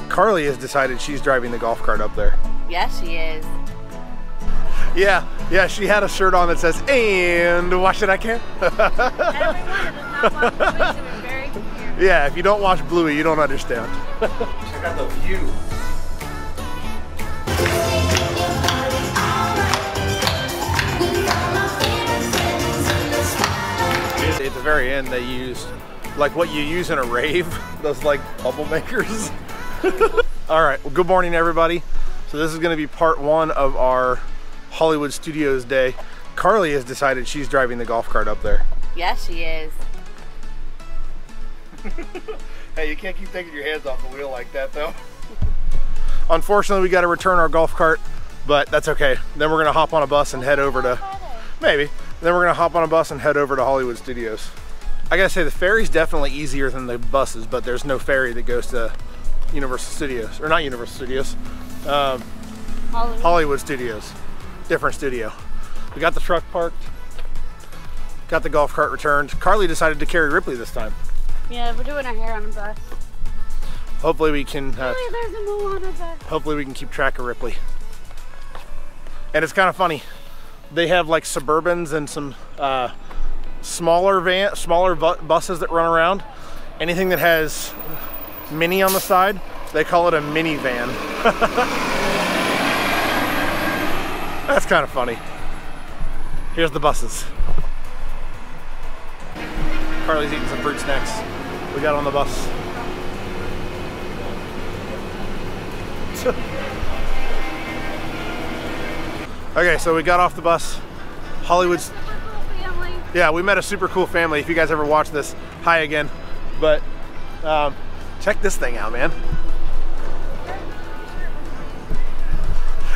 Carly has decided she's driving the golf cart up there. Yes, she is. Yeah, she had a shirt on that says, "And watch it, I can." Yeah, if you don't watch Bluey, you don't understand. Check out the view. At the very end, they used like what you use in a rave, those like bubble makers. All right, well, good morning, everybody. So this is going to be part one of our Hollywood Studios day. Carly has decided she's driving the golf cart up there. Yes, she is. Hey, you can't keep taking your hands off the wheel like that, though. Unfortunately, we got to return our golf cart, but that's okay. Then we're going to hop on a bus and head over to, maybe. Then we're going to hop on a bus and head over to Hollywood Studios. I got to say, the ferry's definitely easier than the buses, but there's no ferry that goes to Universal Studios, or not Universal Studios, Hollywood Studios. Different studio. We got the truck parked, got the golf cart returned. Carly decided to carry Ripley this time. Yeah, we're doing our hair on a bus. Hopefully we can. There's a Moana bus. Hopefully we can keep track of Ripley. And it's kind of funny. They have like Suburbans and some smaller buses that run around. Anything that has mini on the side, they call it a minivan. That's kind of funny. Here's the buses. Carly's eating some fruit snacks. We got on the bus. Okay, so we got off the bus. Hollywood's. Super cool family. Yeah, we met a super cool family. If you guys ever watch this, hi again. But check this thing out, man.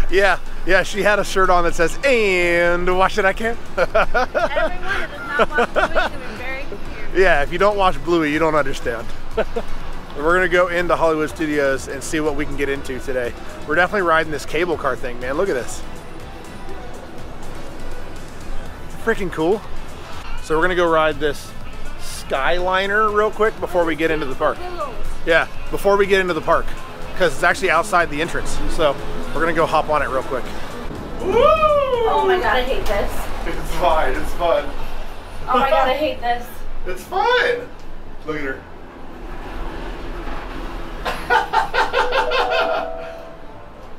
Yeah, she had a shirt on that says, "And watch it, I can." Everyone that does not watch Bluey should be very confused. Yeah, if you don't watch Bluey, you don't understand. We're gonna go into Hollywood Studios and see what we can get into today. We're definitely riding this cable car thing, man. Look at this. Freaking cool. So we're gonna go ride this Skyliner real quick before we get into the park. Yeah, before we get into the park, because it's actually outside the entrance. So we're gonna go hop on it real quick. Woo! Oh my god, I hate this. It's fine, it's fun. Oh my god, I hate this. It's fun. Look at her.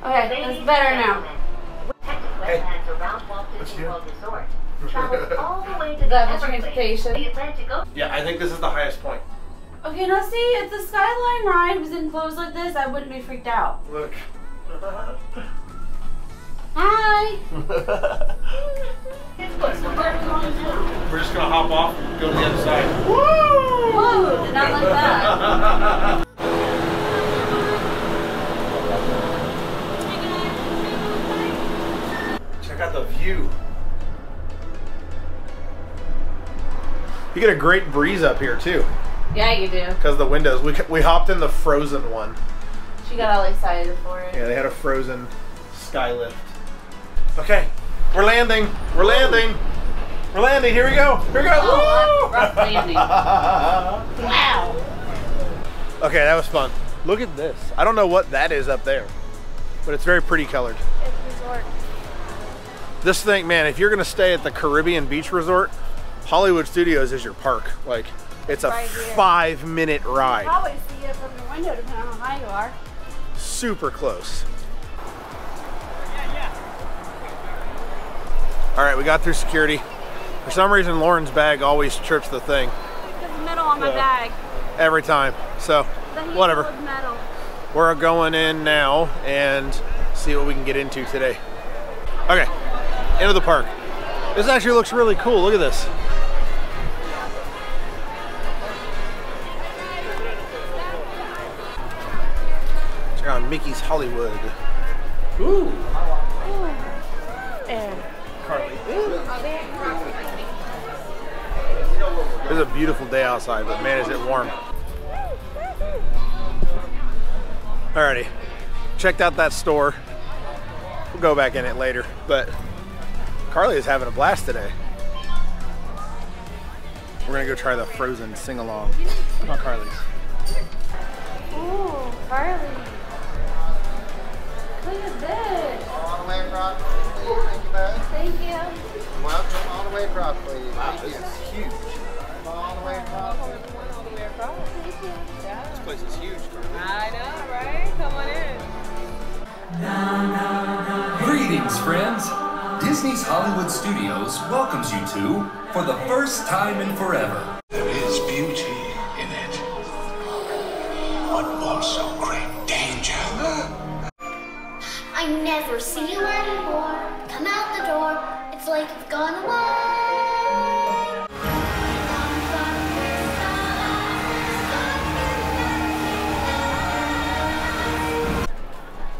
Okay, it's better now. Hey. Is that for transportation? Yeah, I think this is the highest point. Okay, now see, if the Skyline ride was enclosed like this, I wouldn't be freaked out. Look. Hi! We're just gonna hop off and go to the other side. Woo! Whoa, did not like that. Check out the view. You get a great breeze up here too. Yeah, you do. Because of the windows. We hopped in the frozen one. She got all excited for it. Yeah, they had a frozen skylift. Okay, we're landing. We're landing. We're landing. Here we go. Here we go. Oh, that's a rough landing. Wow. Okay, that was fun. Look at this. I don't know what that is up there, but it's very pretty colored. It's resort. This thing, man, if you're gonna stay at the Caribbean Beach Resort, Hollywood Studios is your park. Like, it's a right here. 5-minute ride. You probably see it from the window depending on how high you are. Super close. All right, we got through security. For some reason, Lauren's bag always trips the thing. It's the metal on my bag. Every time. So, whatever. Metal. We're going in now and see what we can get into today. Okay, into the park. This actually looks really cool. Look at this. Check out Mickey's Hollywood. Ooh. And Carly. It's a beautiful day outside, but man, is it warm. Alrighty, checked out that store. We'll go back in it later, but Carly is having a blast today. We're gonna go try the Frozen sing-along. Come on, Carly's. ooh, Carly. This is huge. All the way across. This place is huge, Carly. I know, right? Come on in. Greetings, friends. Disney's Hollywood Studios welcomes you to, for the first time in forever. There is beauty in it, but also great danger. I never see you anymore. Come out the door, it's like you've gone away.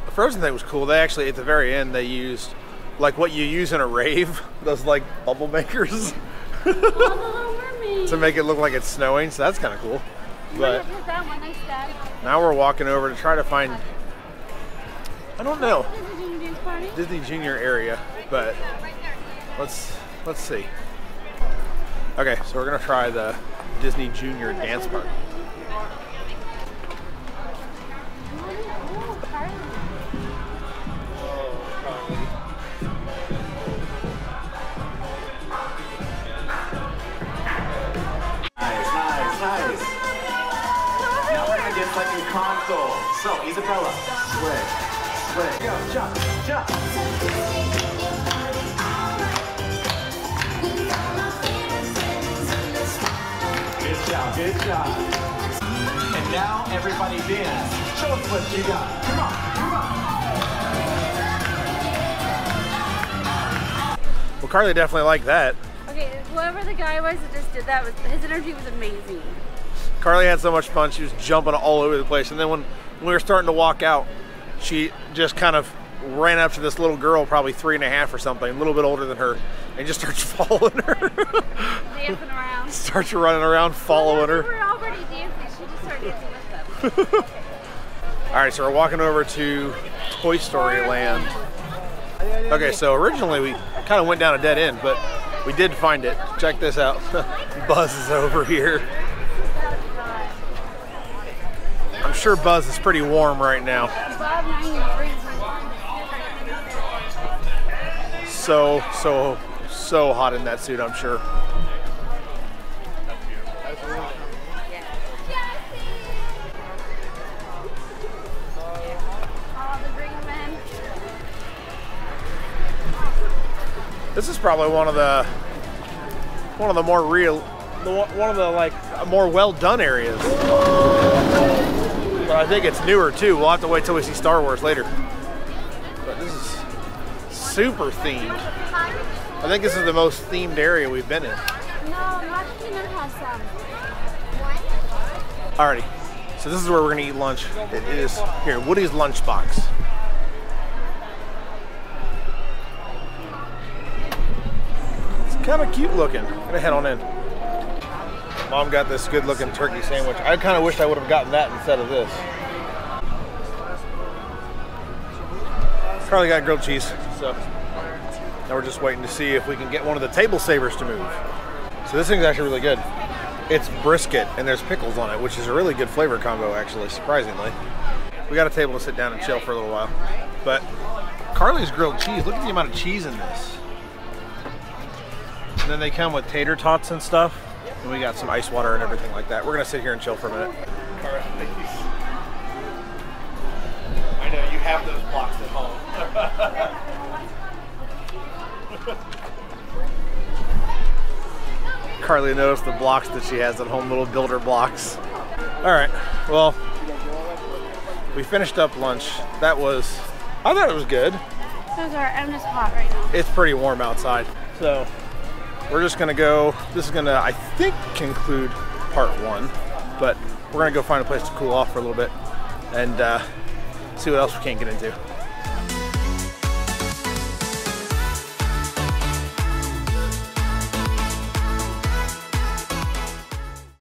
The Frozen thing was cool. They actually, at the very end, they used like what you use in a rave, those like bubble makers, to make it look like it's snowing. So that's kind of cool. But now we're walking over to try to find, I don't know, Disney Junior area, but let's see. Okay, so we're gonna try the Disney Junior dance party. Nice. Now we're gonna get second console. So, Isabella, swing. Go, jump. Good job. And now everybody dance. Show us what you got. Come on. Well, Carly definitely liked that. Okay, whoever the guy was that just did that, his energy was amazing. Carly had so much fun. She was jumping all over the place. And then when we were starting to walk out, she just kind of ran up to this little girl, probably 3.5 or something, a little bit older than her, and just starts following her. Dancing around. Starts running around, following her. We were already dancing. She just started dancing with them. All right, so we're walking over to Toy Story Land. Okay, so originally we kind of went down a dead end, but we did find it. Check this out. Buzz is over here. I'm sure Buzz is pretty warm right now. So hot in that suit, I'm sure. This is probably one of the more real, one of the like more well done areas. But I think it's newer too. We'll have to wait till we see Star Wars later. But this is super themed. I think this is the most themed area we've been in. No, not Kingdom has some. Alrighty, so this is where we're gonna eat lunch. It is here, Woody's Lunchbox. It's kind of cute looking. I'm gonna head on in. Mom got this good looking turkey sandwich. I kind of wish I would have gotten that instead of this. Carly got grilled cheese, so now we're just waiting to see if we can get one of the table savers to move. So this thing's actually really good. It's brisket and there's pickles on it, which is a really good flavor combo actually, surprisingly. We got a table to sit down and chill for a little while. But Carly's grilled cheese, look at the amount of cheese in this. And then they come with tater tots and stuff. And we got some ice water and everything like that. We're gonna sit here and chill for a minute. I know, you have those blocks at home. Carly noticed the blocks that she has at home, little builder blocks. All right, well, we finished up lunch. I thought it was good. I'm just hot right now. It's pretty warm outside. So we're just gonna go, this is gonna, I think, conclude part 1, but we're gonna go find a place to cool off for a little bit and see what else we can't get into.